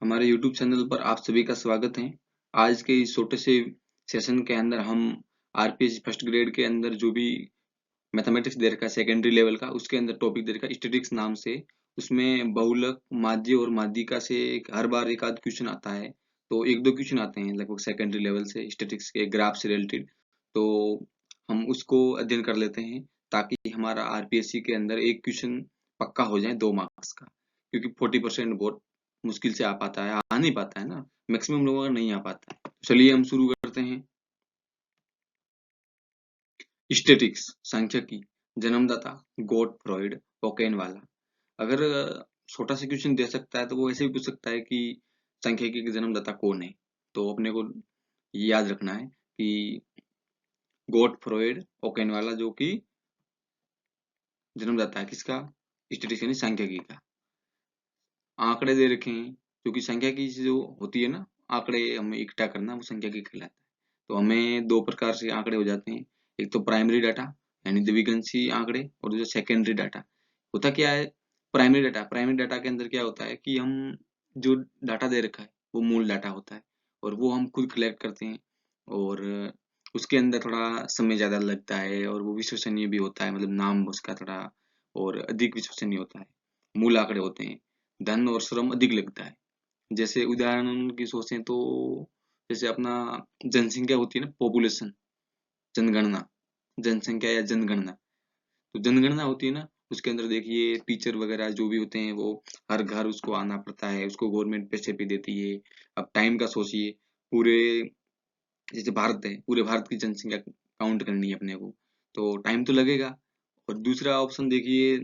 हमारे YouTube channel पर आप सभी का स्वागत है। आज के इस छोटे से सेशन के अंदर हम आरपीएससी फर्स्ट ग्रेड के अंदर जो भी मैथमेटिक्स दे रखा है सेकेंडरी लेवल का, उसके अंदर टॉपिक दे रखा है स्टैटिस्टिक्स नाम से। उसमें बहुलक, माध्य और माध्यिका से हर बार एक आध क्वेश्चन आता है। तो एक दो क्वेश्चन आते हैं लगभग सेकेंडरी लेवल से स्टैटिस्टिक्स के ग्राफ से रिलेटेड। तो हम उसको अध्ययन कर लेते हैं ताकि हमारा आरपीएससी के अंदर एक क्वेश्चन पक्का हो जाए 2 मार्क्स का, क्योंकि 40% बहुत मुश्किल से आ पाता है, आ नहीं पाता है ना, मैक्सिमम लोगों का नहीं आ पाता है। चलिए हम शुरू करते हैं। स्टैटिस्टिक्स, सांख्यिकी, जन्मदाता गॉट फ्रॉइड, ओकेनवाला। अगर छोटा सा क्वेश्चन दे सकता है तो वो ऐसे भी पूछ सकता है कि सांख्यिकी के जन्मदाता कौन है। तो अपने को ये याद रखना है कि गॉट फ्रॉइड, ओकेनवाला जो कि जन्मदाता है किसका, स्टैटिस्टिक्स यानी सांख्यिकी का। आंकड़े दे रखे हैं, क्योंकि संख्या की जो होती है ना, आंकड़े हमें इकट्ठा करना, वो संख्या की कहलाता है। तो हमें दो प्रकार से आंकड़े हो जाते हैं। एक तो प्राइमरी डाटा यानी द्विगंशीय आंकड़े, और दूसरा सेकेंडरी डाटा। होता क्या है प्राइमरी डाटा के अंदर क्या होता है कि हम जो डाटा दे रखा है वो मूल डाटा होता है, और वो हम खुद कलेक्ट करते हैं। और उसके अंदर थोड़ा समय ज्यादा लगता है, और वो विश्वसनीय भी होता है, मतलब नाम उसका थोड़ा और अधिक विश्वसनीय होता है। मूल आंकड़े होते हैं, धन और श्रम अधिक लगता है। जैसे उदाहरण की सोचें तो जैसे अपना जनसंख्या होती है ना, पॉपुलेशन, जनगणना, जनसंख्या या जनगणना। तो जनगणना होती है ना, उसके अंदर देखिए टीचर वगैरह जो भी होते हैं वो हर घर उसको आना पड़ता है, उसको गवर्नमेंट पैसे भी देती है। अब टाइम का सोचिए, पूरे जैसे भारत है, पूरे भारत की जनसंख्या काउंट करनी है अपने को, तो टाइम तो लगेगा। और दूसरा ऑप्शन देखिए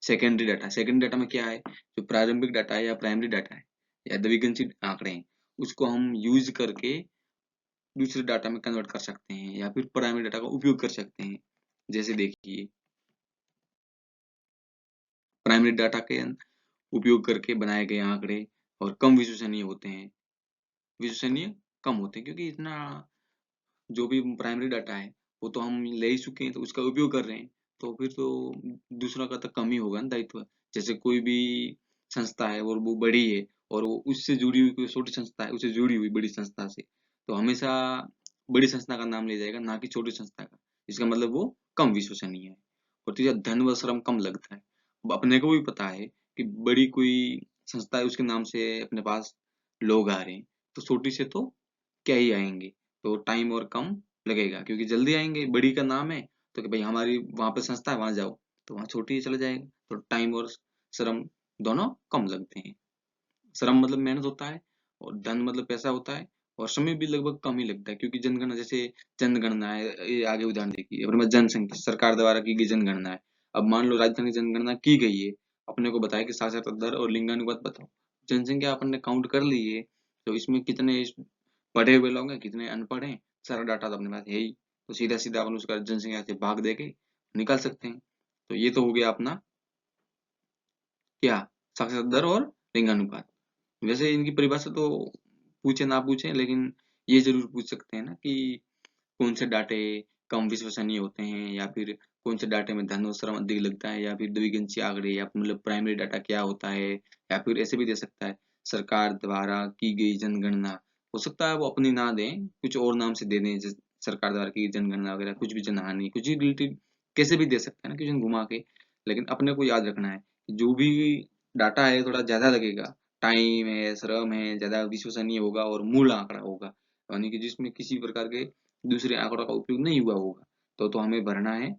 सेकेंडरी डाटा में क्या है, जो प्रारंभिक डाटा है या प्राइमरी डाटा है या द्विगंशीय आंकड़े हैं, उसको हम यूज करके दूसरे डाटा में कन्वर्ट कर सकते हैं या फिर प्राइमरी डाटा का उपयोग कर सकते हैं। जैसे देखिए प्राइमरी डाटा के उपयोग करके बनाए गए आंकड़े और कम विश्वसनीय होते हैं, विश्वसनीय कम होते हैं, क्योंकि इतना जो भी प्राइमरी डाटा है वो तो हम ले ही चुके हैं, तो उसका उपयोग कर रहे हैं। तो फिर तो दूसरा का तो कम ही होगा ना दायित्व। जैसे कोई भी संस्था है और वो बड़ी है, और वो उससे जुड़ी हुई कोई छोटी संस्था है, उससे जुड़ी हुई बड़ी संस्था से, तो हमेशा बड़ी संस्था का नाम लिया जाएगा, ना कि छोटी संस्था का। इसका मतलब वो कम विश्वसनीय है। और तीसरा, धन व श्रम कम लगता है। अब अपने को भी पता है कि बड़ी कोई संस्था है, उसके नाम से अपने पास लोग आ रहे हैं, तो छोटी से तो क्या ही आएंगे। तो टाइम और कम लगेगा, क्योंकि जल्दी आएंगे, बड़ी का नाम है तो कि भाई हमारी वहां पे संस्था है, वहां जाओ, तो वहां छोटी ही चला जाएगा। तो टाइम और श्रम दोनों कम लगते हैं। श्रम मतलब मेहनत होता है, और धन मतलब पैसा होता है, और समय भी लगभग कम ही लगता है, क्योंकि जनगणना जैसे जनगणना है, ये आगे उदाहरण देखिए, और जनसंख्या सरकार द्वारा की गई जनगणना है। अब मान लो राजस्थान की जनगणना की गई है, अपने को बताया कि साक्षरता दर और लिंगानुपात बताओ। जनसंख्या अपन ने काउंट कर ली है, तो इसमें कितने पढ़े हुए लोग हैं, कितने अनपढ़ हैं, सारा डाटा तो अपने पास है ही। तो सीधा सीधा अपन उसका जनसंख्या से भाग दे के निकाल सकते हैं। तो ये तो हो गया अपना क्या, साक्षरता दर और लिंगानुपात। वैसे इनकी परिभाषा तो पूछे ना पूछे, लेकिन ये जरूर पूछ सकते हैं ना कि कौन से डाटे कम विश्वसनीय होते हैं, या फिर कौन से डाटे में धन और श्रम अधिक लगता है, या फिर द्विगंशीय आंकड़े, या मतलब प्राइमरी डाटा क्या होता है। या फिर ऐसे भी दे सकता है, सरकार द्वारा की गई जनगणना। हो सकता है वो अपनी ना दें, कुछ और नाम से दे दें, जैसे सरकार द्वारा की गई जनगणना वगैरह, कुछ भी जनहानि, कुछ भी रिलेटेड कैसे भी दे सकते हैं ना क्वेश्चन घुमा के। लेकिन अपने को याद रखना है कि जो भी डाटा है थोड़ा ज्यादा लगेगा, टाइम है, श्रम है, ज्यादा विश्वसनीय होगा, और मूल आंकड़ा होगा, यानी कि जिसमें किसी प्रकार के दूसरे आंकड़ों का उपयोग नहीं हुआ होगा। तो हमें भरना है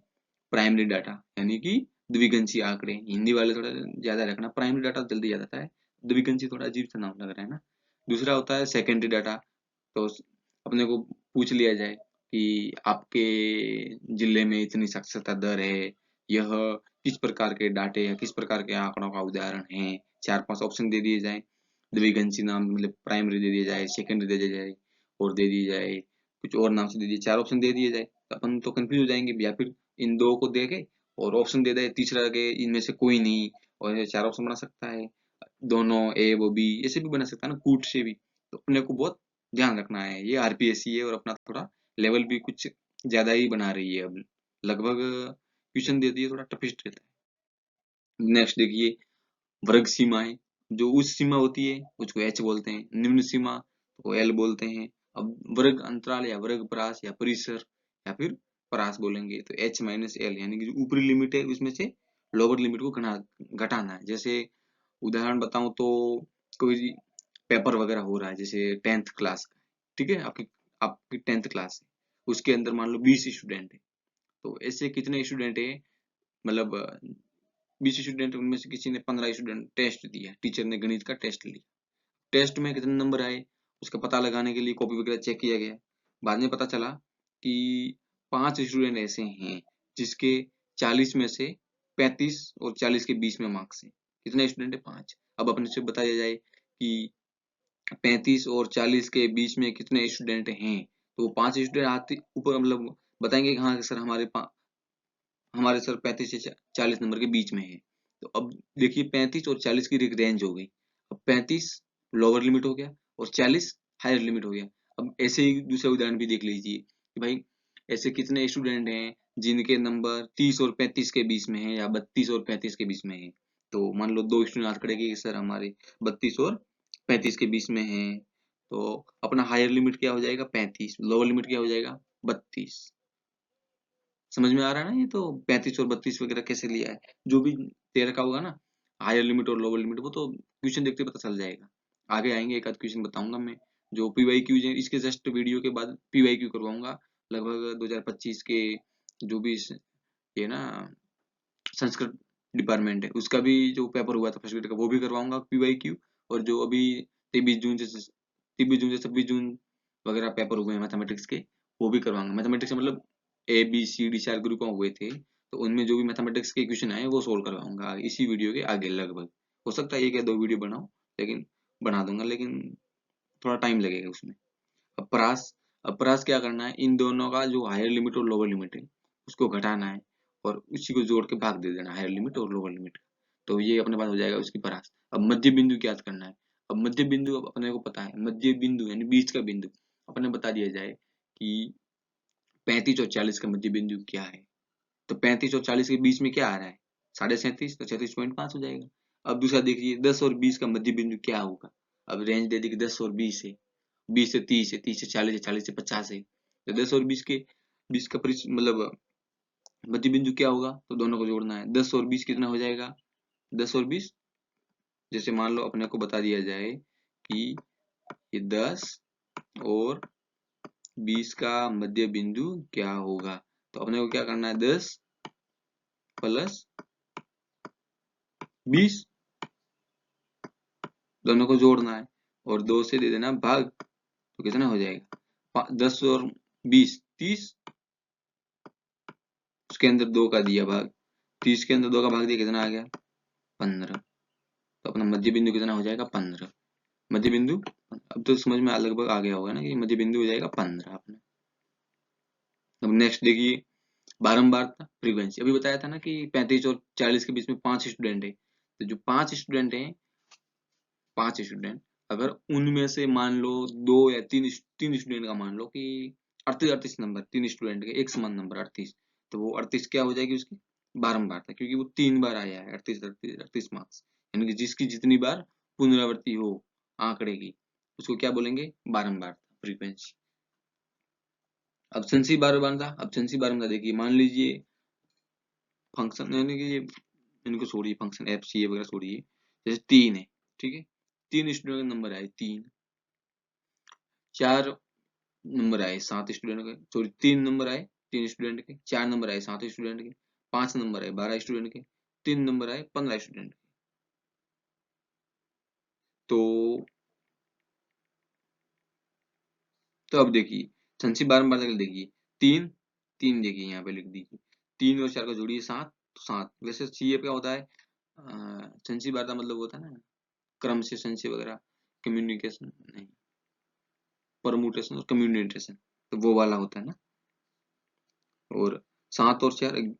प्राइमरी डाटा, यानी कि द्विगंशीय आंकड़े। हिंदी वाले थोड़ा ज्यादा रखना, प्राइमरी डाटा जल्दी याद आता है, द्विगंशीय थोड़ा अजीब सा नाम लग रहा है ना। दूसरा होता है सेकेंडरी डाटा। तो अपने को पूछ लिया जाए कि आपके जिले में इतनी साक्षरता दर है, यह किस प्रकार के डाटे या किस प्रकार के आंकड़ों का उदाहरण है। 4-5 ऑप्शन दे दिए जाए, द्विगंशीय नाम मतलब प्राइमरी दे दिया जाए, सेकेंडरी दे दिया जाए, और दे दी जाए कुछ और नाम से दे दिए, 4 ऑप्शन दे दिए जाए, तो अपन तो कंफ्यूज हो जाएंगे। या फिर इन दो को दे के और ऑप्शन दे दे तीसरा के इनमें से कोई नहीं, और ये 4 ऑप्शन बना सकता है, दोनों ए वो बी, ऐसे भी बना सकता है ना, कूट से भी। तो अपने को बहुत ध्यान रखना है, ये आरपीएससी है, और अपना थोड़ा लेवल भी कुछ ज्यादा ही बना रही है अब, लगभग क्वेश्चन दे दिए, थोड़ा टफिस्ट रहता है। नेक्स्ट देखिए वर्ग सीमाएं, जो उच्च सीमा होती है उसको h बोलते हैं, निम्न सीमा को l बोलते हैं। अब वर्ग अंतराल या वर्ग परास या परिसर या फिर परास बोलेंगे तो h माइनस एल, यानी कि जो ऊपरी लिमिट है उसमें से लोअर लिमिट को घटाना है। जैसे उदाहरण बताऊं तो कोई पेपर वगैरह हो रहा है, जैसे 10th क्लास का, ठीक है, आपकी आपकी 10th क्लास है, उसके अंदर मान लो 20 स्टूडेंट है, तो ऐसे कितने स्टूडेंट है, मतलब 20 स्टूडेंट, उनमें से किसी ने 15 स्टूडेंट टेस्ट दिया, टीचर ने गणित का टेस्ट लिया, टेस्ट में कितने नंबर आए उसका पता लगाने के लिए कॉपी वगैरह चेक किया गया। बाद में पता चला कि 5 स्टूडेंट ऐसे हैं जिसके 40 में से 35 और 40 के बीच में मार्क्स हैं। कितने स्टूडेंट है? 5। अब अपने से बताया जाए कि 35 और 40 के बीच में कितने स्टूडेंट हैं, तो 5 स्टूडेंट आते ऊपर मतलब बताएंगे कि हाँ सर हमारे सर 35 से 40 नंबर के बीच में है। तो अब देखिए 35 और 40 की एक रेंज हो गई। अब 35 लोअर लिमिट हो गया और 40 हायर लिमिट हो गया। अब ऐसे ही दूसरा उदाहरण भी देख लीजिए कि भाई ऐसे कितने स्टूडेंट हैं जिनके नंबर 30 और 35 के बीच में है या 32 और 35 के बीच में है। तो मान लो 2 स्टूडेंट हाथ खड़े कि सर हमारे 32 और 35 के बीच में है, तो अपना हायर लिमिट क्या हो जाएगा? 35। लोअर लिमिट क्या हो जाएगा? 32। समझ में आ रहा है ना? ये तो 35 और 32 वगैरह कैसे लिया है, जो भी दे रखा होगा ना हायर लिमिट और लोअर लिमिट, वो तो क्वेश्चन देखते पता चल जाएगा। आगे आएंगे एक आध क्वेश्चन बताऊंगा मैं, जो पीवाईक्यू है, इसके जस्ट वीडियो के बाद पीवाईक्यू करवाऊंगा लगभग 2025 के, जो भी ये ना संस्कृत डिपार्टमेंट है उसका भी जो पेपर हुआ था फर्स्ट ग्रेड का वो भी करवाऊंगा पीवाईक्यू। और जो अभी 23 जून से 26 जून वगैरह पेपर हुए हैं मैथमेटिक्स के, वो भी करवाऊंगा। मैथमेटिक्स मतलब ABCD 4 ग्रुपों हुए थे, तो उनमें जो भी मैथमेटिक्स के क्वेश्चन आए वो सोल्व करवाऊंगा इसी वीडियो के आगे। लगभग हो सकता है 1 या 2 वीडियो बनाऊं, लेकिन बना दूंगा, लेकिन थोड़ा टाइम लगेगा उसमें। अपरास अपरास क्या करना है, इन दोनों का जो हायर लिमिट और लोअर लिमिट है उसको घटाना है और उसी को जोड़ के भाग दे देना हायर लिमिट और लोअर लिमिट। तो ये अपने पास हो जाएगा उसकी परास। अब मध्य बिंदु ज्ञात करना है। अब मध्य बिंदु अब अपने को पता है, मध्य बिंदु यानी बीच का बिंदु अपने बता दिया जाए कि 35 और 40 का मध्य बिंदु क्या है। तो 35 और 40 के बीच में क्या आ रहा है? 37.5, तो 36.5 हो जाएगा। अब दूसरा देखिए 10 और 20 का मध्य बिंदु क्या होगा। अब रेंज दे दी कि 10 और 20 है, 20 से 30 है, 30 से 40 है, 40 से 50 है। तो 10 और 20 का मतलब मध्य बिंदु क्या होगा, तो दोनों को जोड़ना है। 10 और 20 कितना हो जाएगा? 10 और 20 जैसे मान लो अपने को बता दिया जाए कि ये 10 और 20 का मध्य बिंदु क्या होगा, तो अपने को क्या करना है? 10 प्लस 20 दोनों को जोड़ना है और 2 से दे देना भाग, तो कितना हो जाएगा? 10 और 20 30, उसके अंदर 2 का दिया भाग, 30 के अंदर 2 का भाग दिया, कितना आ गया? 15। तो अपना मध्य बिंदु कितना हो जाएगा? 15। मध्य बिंदु अब तो समझ में लगभग आ गया होगा ना कि मध्य बिंदु हो जाएगा 15 अपना। अब नेक्स्ट देखिए बारंबारता फ्रीक्वेंसी। अभी बताया था ना कि 35 और 40 के बीच में 5 स्टूडेंट है, तो जो 5 स्टूडेंट हैं, 5 स्टूडेंट, अगर उनमें से मान लो 2 या 3 स्टूडेंट का मान लो कि 38 नंबर, 3 स्टूडेंट के एक समान नंबर 38, तो वो 38 क्या हो जाएगी उसकी? बारंबारता, क्योंकि वो 3 बार आया है 38 मार्क्स, यानी कि जिसकी जितनी बार पुनरावृत्ति हो आंकड़े की उसको क्या बोलेंगे? बारंबारता फ्रीक्वेंसी। अब संसी बारंबारता, अब संसी बारंबारता देखिए, मान लीजिए फंक्शन, यानी कि ये इनको छोड़िए, फंक्शन एफ सी वगैरह छोड़िए, जैसे 3 है, ठीक है, 3 स्टूडेंट का नंबर आए 3, 4 नंबर आए 7 स्टूडेंट के, सॉरी 3 नंबर आए 3 स्टूडेंट के, 4 नंबर आए 7 स्टूडेंट के, 5 नंबर आए 12 स्टूडेंट के, 3 नंबर आए 15 स्टूडेंट के। तो अब देखिए संसी बारंबारता देखिए, 3 3 देखिए यहाँ पे लिख दीजिए, 3 और 4 का जोड़िए 7, तो 7। वैसे सी क्या होता है? संसी बारंबारता मतलब होता है ना क्रम से संचय वगैरह, कम्युनिकेशन नहीं, परमुटेशन और कम्युनिटेशन, तो वो वाला होता है ना। और 7 और 4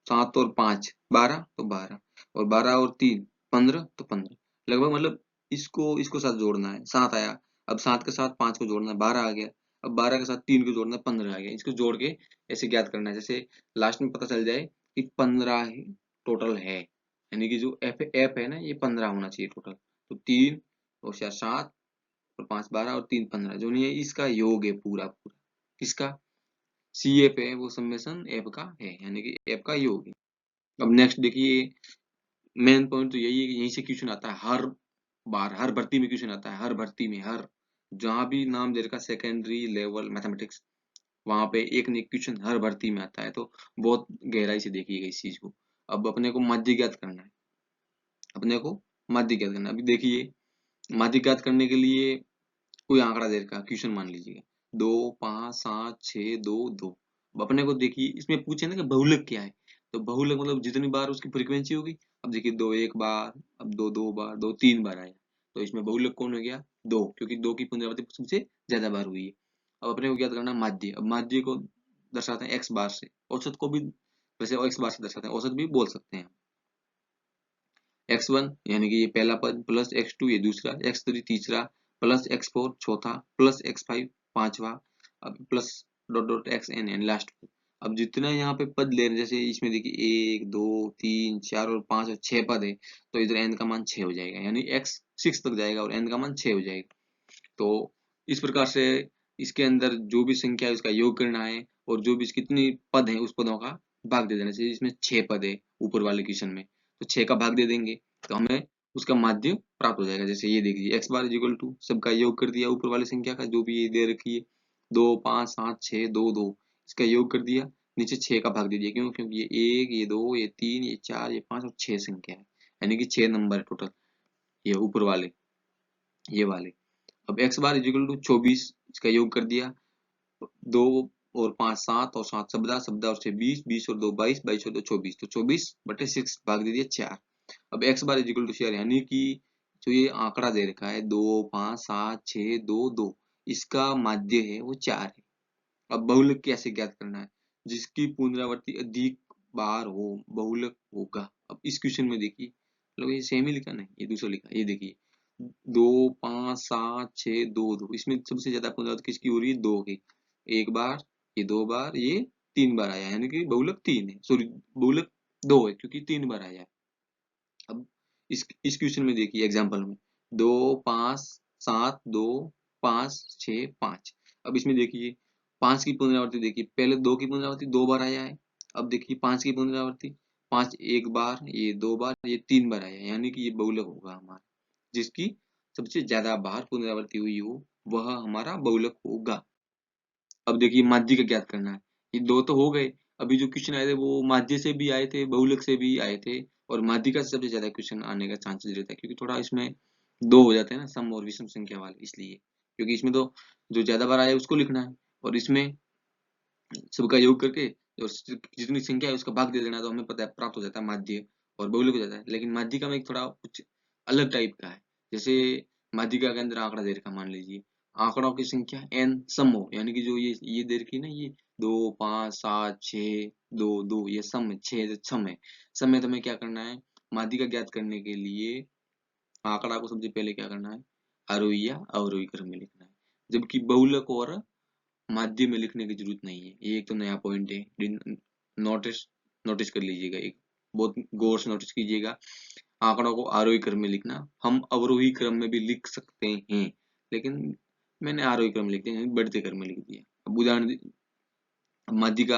7 और 5 12, तो 12, और 12 और 3 15, तो 15 लगभग, मतलब इसको साथ जोड़ना है, 7 आया, अब 7 के साथ 5 को जोड़ना है, 12 आ गया, अब 12 के साथ 3 को जोड़ना है, 15 आ गया। इसको जोड़ के ऐसे ज्ञात करना है, जैसे लास्ट में पता चल जाए कि 15 ही टोटल है, यानी कि जो एफ है ना ये 15 होना चाहिए टोटल। तो 3 और 4 7 और 5 12 और 3 15 जो नहीं है इसका योग है पूरा पूरा। किसका? सी एफ है वो समेशन एफ का है, यानी कि एफ का योग है। अब नेक्स्ट देखिए, मेन पॉइंट तो यही है कि यहीं से क्वेश्चन आता है हर बार, हर भर्ती में क्वेश्चन आता है, हर भर्ती में, हर जहां भी नाम दे रखा सेकेंडरी लेवल मैथमेटिक्स वहां पे एक न एक क्वेश्चन हर भर्ती में आता है। तो बहुत गहराई से देखिएगा इस चीज को। अब अपने को माध्य ज्ञात करना है, अपने को माध्य ज्ञात करना है। अभी देखिए माध्य ज्ञात करने के लिए कोई आंकड़ा दे रखा क्वेश्चन मान लीजिएगा 2 5 7 6 2 2। अब अपने को देखिए इसमें पूछे ना कि बहुलक क्या है, तो बहुलक मतलब जितनी बार उसकी फ्रीक्वेंसी होगी। अब देखिए 2 एक बार, अब 2 2 बार, 2 3 बार आया, तो इसमें बहुलक कौन हो गया? 2, क्योंकि 2 की पुनरावृत्ति सबसे ज्यादा बार हुई है। अब अपने को ज्ञात करना माध्य। अब माध्य को दर्शाते हैं एक्स बार से, औसत को भी वैसे एक्स बार से दर्शाते हैं, औसत भी बोल सकते हैं। x1 यानी कि ये पहला पद प्लस x2 ये दूसरा, x3 तीसरा, प्लस x4 चौथा, प्लस x5 पांचवा, अब प्लस डॉट डॉट xn यानी लास्ट पद। अब जितना यहाँ पे पद ले रहे हैं, जैसे इसमें देखिए 1 2 3 4 और 5 और 6 पद है, तो इधर n का मान 6 हो जाएगा, यानी x 6 तक जाएगा और n का मान 6 हो जाएगा। तो इस प्रकार से इसके अंदर जो भी संख्या है उसका योग करना है, और जो भी कितनी पद है उस पदों का भाग दे देना चाहिए। इसमें 6 पद है ऊपर वाले क्वेश्चन में, तो 6 का भाग दे देंगे तो हमें उसका माध्य प्राप्त हो जाएगा। जैसे ये देखिए एक्स बार इक्वल टू सबका योग कर दिया ऊपर वाली संख्या का, जो भी ये दे रखी है 2 5 7 6 2 2, इसका योग कर दिया, नीचे 6 का भाग दे दिया। क्यों? क्योंकि ये 1 ये 2 ये 3 ये 4 ये 5 और 6 संख्या है, यानी कि 6 नंबर है टोटल ये ऊपर वाले, ये वाले। अब एक्स बार इक्वल टू 24, इसका योग कर दिया, 2 और 5 7 और 7 17 17 और 6 20 20 और 2 22 22 और 2 24, तो 24/6 भाग दे दिया 4। अब x बार इक्वल टू 4, यानी कि जो ये आंकड़ा दे रखा है 2 5 7 6 2 2, इसका माध्य है वो 4 है। अब बहुलक कैसे ज्ञात करना है? जिसकी पुनरावृत्ति अधिक बार हो बहुलक होगा। अब इस क्वेश्चन में देखिए, मतलब ये सेम ही लिखा नहीं, ये दूसरा लिखा, ये देखिए 2 5 7 6 2 2, इसमें सबसे ज्यादा पुनरावृत्ति किसकी हो रही है? 2 की। एक बार, ये 2 बार, ये 3 बार आया, यानी कि बहुलक 3 है, सॉरी बहुलक 2 है क्योंकि 3 बार आया है। अब इस क्वेश्चन में देखिए एग्जांपल में 2 5 7 2 5 6 5। अब इसमें देखिए 5 की पुनरावृत्ति देखिए, पहले 2 की पुनरावृत्ति 2 बार आया है। अब देखिए 5 की पुनरावृत्ति 5 एक बार, ये 2 बार, ये 3 बार आया है, यानी कि ये बहुलक होगा हमारा। जिसकी सबसे ज्यादा बार पुनरावृत्ति हुई हो वह हमारा बहुलक होगा। अब देखिए माध्य का ज्ञात करना है। ये दो तो हो गए, अभी जो क्वेश्चन आए थे वो माध्य से भी आए थे, बहुलक से भी आए थे, और माध्य का सबसे ज्यादा क्वेश्चन आने का चांसेस रहता है, क्योंकि थोड़ा इसमें दो हो जाते हैं ना, सम और विषम संख्या वाले, इसलिए। क्योंकि इसमें तो जो ज्यादा बार आया उसको लिखना है, और इसमें सबका योग करके और जितनी संख्या है उसका भाग दे देना, तो हमें पता है प्राप्त हो जाता है माध्य, और बहुलक हो जाता है। लेकिन माध्य का में एक थोड़ा कुछ अलग टाइप का है। जैसे माध्यिका के अंदर आंकड़ा दे रखा, मान लीजिए आंकड़ों की संख्या n सम हो, यानी कि जो ये दे रखी है ना, ये 2 5 7 6 2 2, ये सम है, 6 सम है। सम में तुम्हें क्या करना है? माध्यिका ज्ञात करने के लिए आंकड़ा को सबसे पहले क्या करना है? आरोही या अवरोही क्रम में लिखना है। जबकि बहुलक और माध्य में लिखने की जरूरत नहीं है। ये एक तो नया पॉइंट है, नोटिस नोटिस कर लीजिएगा, एक बहुत गौर से नोटिस कीजिएगा। आंकड़ों को आरोही क्रम में लिखना, हम अवरोही क्रम में भी लिख सकते हैं, लेकिन मैंने आरोही क्रम लिख दिया, बढ़ते क्रम में लिख दिया। अब उदाहरण माध्य का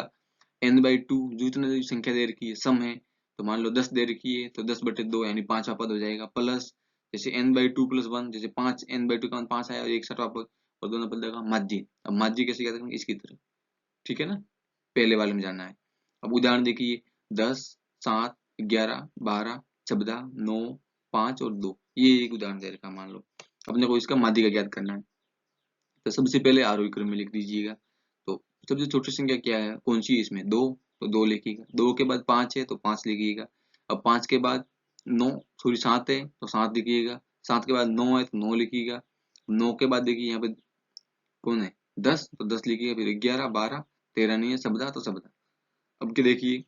n/2 जो इतना संख्या दे रखी है सम है, तो मान लो 10 दे रखी है, तो 10/2 यानी 5वां पद हो जाएगा, प्लस जैसे n/2 + 1, जैसे 5 n/2 का 5 आया और 61वां पद, और दोनों पद का माध्य। अब माध्य कैसे ज्ञात करेंगे? इसकी तरह, ठीक है ना, पहले वाले में जाना है। अब उदाहरण देखिए 10 7 11 12 14 9 5 और 2, ये एक उदाहरण दे रखा मान लो, अपने को इसका माध्य का ज्ञात करना है। तो सबसे पहले आरोही क्रम में लिख दीजिएगा। तो सबसे छोटी संख्या क्या है, कौन सी है इसमें? 2, तो 2 लिखिएगा। 2 के बाद 5 है तो 5 लिखिएगा। अब 5 के बाद 9 सॉरी 7 है तो 7 लिखिएगा। 7 के बाद 9 है तो 9 लिखिएगा। 9 के बाद देखिए यहाँ पे कौन है? 10, तो 10 लिखिएगा। फिर 11 12 13 नहीं है, 17 तो 17। अब के देखिए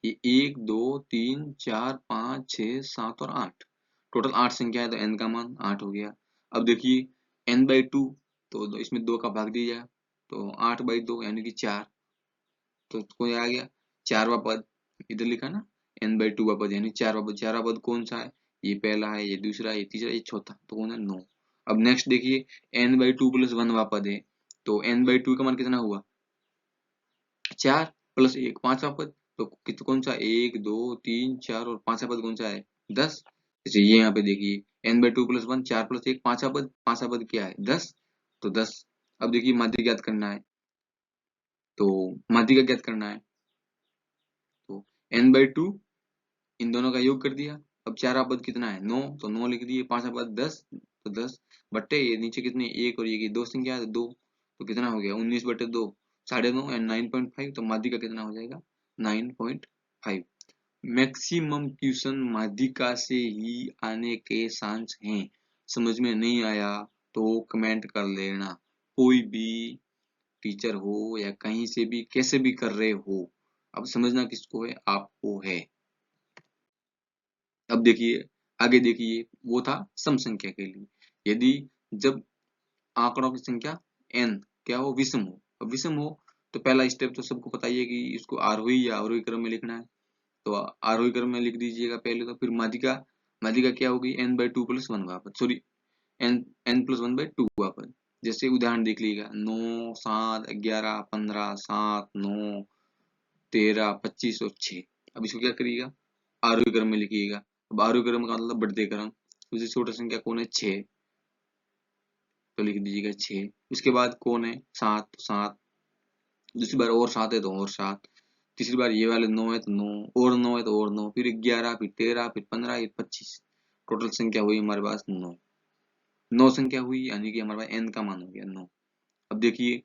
ये 1 2 3 4 5 6 7 और 8, टोटल 8 संख्या है, तो n का मान 8 हो गया। अब देखिए n/2, तो इसमें 2 का भाग दिया, तो 8/2 यानी कि 4, तो कोई आ गया 4वां पद, इधर लिखा ना n/2वां पद यानी 4वां पद कौन सा है? ये पहला है, ये दूसरा, ये तीसरा, ये चौथा, तो कौन है? 9। अब नेक्स्ट देखिए n/2 + 1वां पद है, तो n/2 का मान कितना हुआ? 4 + 1 5वां पद, तो कौन सा? 1 2 3 4 और 5वां पद कौन सा है? 10। जैसे ये यहाँ पे देखिए n/2 + 1 4 + 1 5वां पद क्या है? 10, तो 10। अब देखिए माध्य ज्ञात करना है, तो माध्य का ज्ञात करना है, तो n/2 इन दोनों का योग कर दिया। अब 4वां पद कितना है? 9, तो 9 लिख दिए। 5वां पद 10, तो 10 बट्टे ये नीचे कितने? 1 और ये की 2 संख्या है, 2, तो कितना हो गया? 19/2, 9.5 एंड 9.5, तो माध्य का कितना हो जाएगा? 9.5। मैक्सिमम क्वेश्चन माध्यिका से ही आने के चांस हैं। समझ में नहीं आया तो कमेंट कर लेना। कोई भी टीचर हो या कहीं से भी कैसे भी कर रहे हो, अब समझना किसको है? आपको है। अब देखिए आगे देखिए, वो था सम संख्या के लिए। यदि जब आंकड़ों की संख्या n क्या हो? विषम हो। अब विषम हो तो पहला स्टेप तो सबको पता ही है कि इसको आरोही या अवरोही क्रम में लिखना है, तो आरोही क्रम में लिख दीजिएगा पहले। तो फिर माध्यिका, माध्यिका क्या होगी? n/2 + 1 वापस, सॉरी n + 1/2 वापस। जैसे उदाहरण देख लीजिएगा, 9 7 11 15 7 9 13 25 और 6। अब इसको क्या करिएगा? आरोही क्रम में लिखिएगा। अब आरोही क्रम का मतलब बढ़ते क्रम, सबसे छोटा संख्या कौन है? 6, तो लिख दीजिएगा 6। उसके बाद कौन है? 7, तो 7। दूसरी बार और 7 है तो और 7। तीसरी बार ये वाले 9 है तो 9, और 9 है तो और 9, फिर 11, फिर 13, फिर 15, फिर 25। टोटल संख्या हुई हमारे पास 9। 9 संख्या हुई यानी कि हमारे पास n का मान हो गया 9। अब देखिए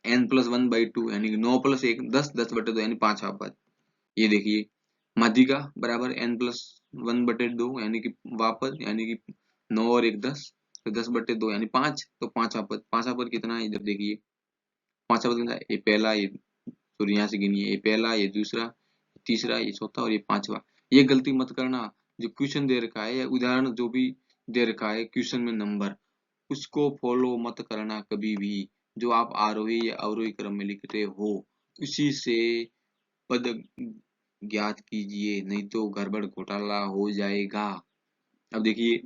n + 1/2 यानी कि 9 + 1 10, 10/2 यानी 5वां पद। ये देखिए माध्यिका बराबर n + 1/2 यानी कि वापस, यानी कि 9 और 1 10, तो 10/2 यानी 5, तो 5वां पद। 5वां पद कितना है? इधर देखिए 5वां पद कितना है? ये पहला, ये सॉरी यहाँ से गिनिए, ये पहला, ये दूसरा, तीसरा, ये चौथा और ये 5वां। ये गलती मत करना, जो क्वेश्चन दे रखा है या उदाहरण जो भी दे रखा है क्वेश्चन में नंबर, उसको फॉलो मत करना कभी भी। जो आप आरोही या अवरोही क्रम में लिखते हो उसी से पद ज्ञात कीजिए, नहीं तो गड़बड़ घोटाला हो जाएगा। अब देखिए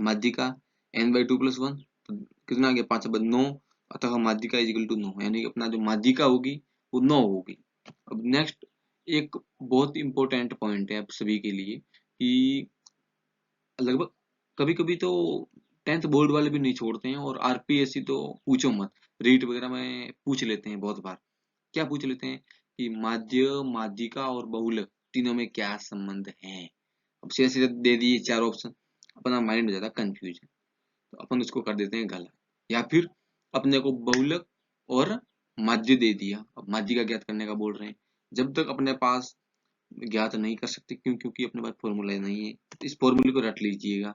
माध्यिका n/2 + 1, तो कितना आ गया? 5 पद 9, अतः माध्यिका इज इक्वल टू 9, यानी कि अपना जो माध्यिका होगी वो 9 होगी। अब नेक्स्ट एक बहुत इंपॉर्टेंट पॉइंट है आप सभी के लिए कि लगभग कभी कभी तो 10th बोर्ड वाले भी नहीं छोड़ते हैं, और आरपीएससी तो पूछो मत, रीट वगैरह में पूछ लेते हैं बहुत बार। क्या पूछ लेते हैं कि माध्य, माध्यिका और बहुलक तीनों में क्या संबंध है? अब सीधे सीधे दे दिए 4 ऑप्शन, अपना माइंड हो जाता है कंफ्यूज, तो अपन उसको कर देते हैं गलत। या फिर अपने को बहुलक और माध्य दे दिया, अब माध्य का ज्ञात करने का बोल रहे हैं। जब तक अपने पास ज्ञात नहीं कर सकते, क्यों? क्योंकि अपने पास फॉर्मूला नहीं है, तो इस फॉर्मूले को रट लीजिएगा।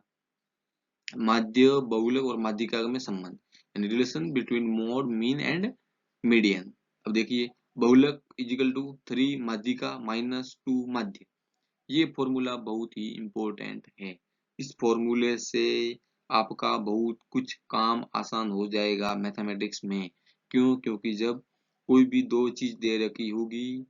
माध्य, बहुलक और माध्यिका में संबंध, यानी relation between mode, mean and median. अब देखिए बहुलक इजिकल टू 3 माध्यिका -2 माध्य। ये फॉर्मूला बहुत ही इंपॉर्टेंट है। इस फॉर्मूले से आपका बहुत कुछ काम आसान हो जाएगा मैथमेटिक्स में। क्यों? क्योंकि जब कोई भी दो चीज दे रखी होगी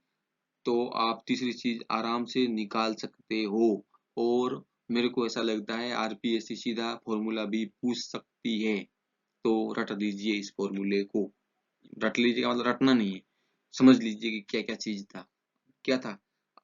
तो आप तीसरी चीज आराम से निकाल सकते हो। और मेरे को ऐसा लगता है आरपीएससी सीधा फॉर्मूला भी पूछ सकती है, तो रट लीजिए इस फॉर्मूले को। रट लीजिएगा मतलब रटना नहीं है, समझ लीजिए कि क्या क्या चीज था। क्या था?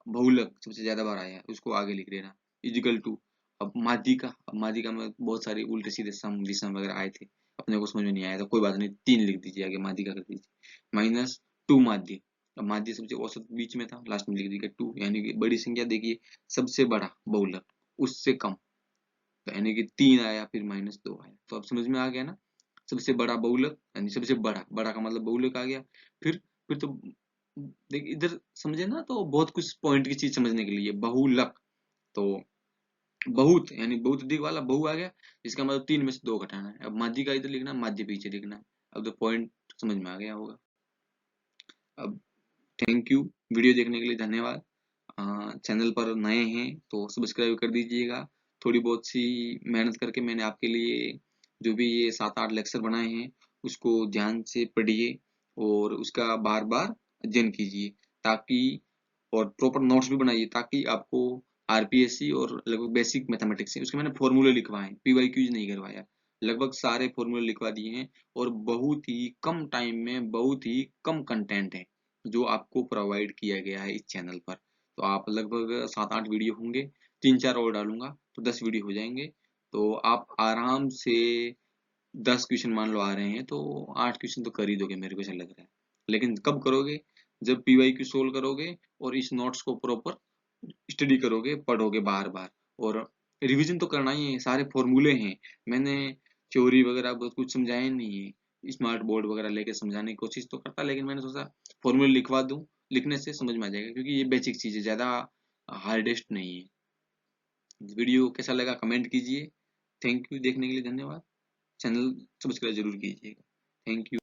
बहुलक सबसे ज्यादा बार आया है, उसको आगे लिख देना, इजिकल टू। अब माध्यिका, अब माध्यिका में बहुत सारे उल्टे सीधे सम विषम वगैरह आए थे, अपने को समझ में नहीं आया तो कोई बात नहीं, 3 लिख दीजिए आगे, माध्यिका कर दीजिए। -2 माध्य, अब माध्य सबसे औसत बीच में था, लास्ट में लिख दीजिएगा 2, यानी कि बड़ी संख्या देखिए सबसे बड़ा बहुलक उससे कम, तो यानी कि 3 आया, फिर -2 आया, तो अब समझ में आ गया ना। सबसे बड़ा बहुलक यानी सबसे बड़ा, बड़ा का मतलब बहुलक आ गया। फिर तो देखिए इधर समझे ना, तो बहुत कुछ पॉइंट की चीज समझने के लिए। बहुलक तो बहुत यानी बहुत अधिक वाला बहु आ गया, इसका मतलब 3 में से 2 घटाना है। अब माध्य का इधर लिखना, माध्य पीछे लिखना है। अब तो पॉइंट समझ में आ गया होगा। अब थैंक यू, वीडियो देखने के लिए धन्यवाद। चैनल पर नए हैं तो सब्सक्राइब कर दीजिएगा। थोड़ी बहुत सी मेहनत करके मैंने आपके लिए जो भी ये 7-8 लेक्चर बनाए हैं उसको ध्यान से पढ़िए और उसका बार बार अध्ययन कीजिए, ताकि और प्रॉपर नोट्स भी बनाइए ताकि आपको आरपीएससी और लगभग बेसिक मैथमेटिक्स है उसके मैंने फॉर्मूले लिखवाए हैं, पीवाईक्यूज नहीं करवाया। लगभग सारे फॉर्मूले लिखवा दिए हैं और बहुत ही कम टाइम में बहुत ही कम कंटेंट है जो आपको प्रोवाइड किया गया है इस चैनल पर। तो आप लगभग 7-8 वीडियो होंगे, 3-4 और डालूंगा तो 10 वीडियो हो जाएंगे। तो आप आराम से 10 क्वेश्चन मान लो आ रहे हैं तो 8 क्वेश्चन तो कर ही दोगे मेरे को ऐसा लग रहा है। लेकिन कब करोगे? जब पीवाईक्यू सोल्व करोगे और इस नोट्स को प्रॉपर स्टडी करोगे, पढ़ोगे बार-बार और रिवीजन तो करना ही है, सारे फॉर्मूले हैं। मैंने थ्योरी वगैरह बहुत कुछ समझाया नहीं है। स्मार्ट बोर्ड वगैरह लेके समझाने की कोशिश तो करता लेकिन मैंने सोचा फॉर्मूले लिखवा दूँ, लिखने से समझ में आ जाएगा क्योंकि ये बेसिक चीज़ है, ज़्यादा हार्डेस्ट नहीं है। वीडियो कैसा लगा कमेंट कीजिए। थैंक यू देखने के लिए धन्यवाद। चैनल सब्सक्राइब ज़रूर कीजिएगा। Thank you.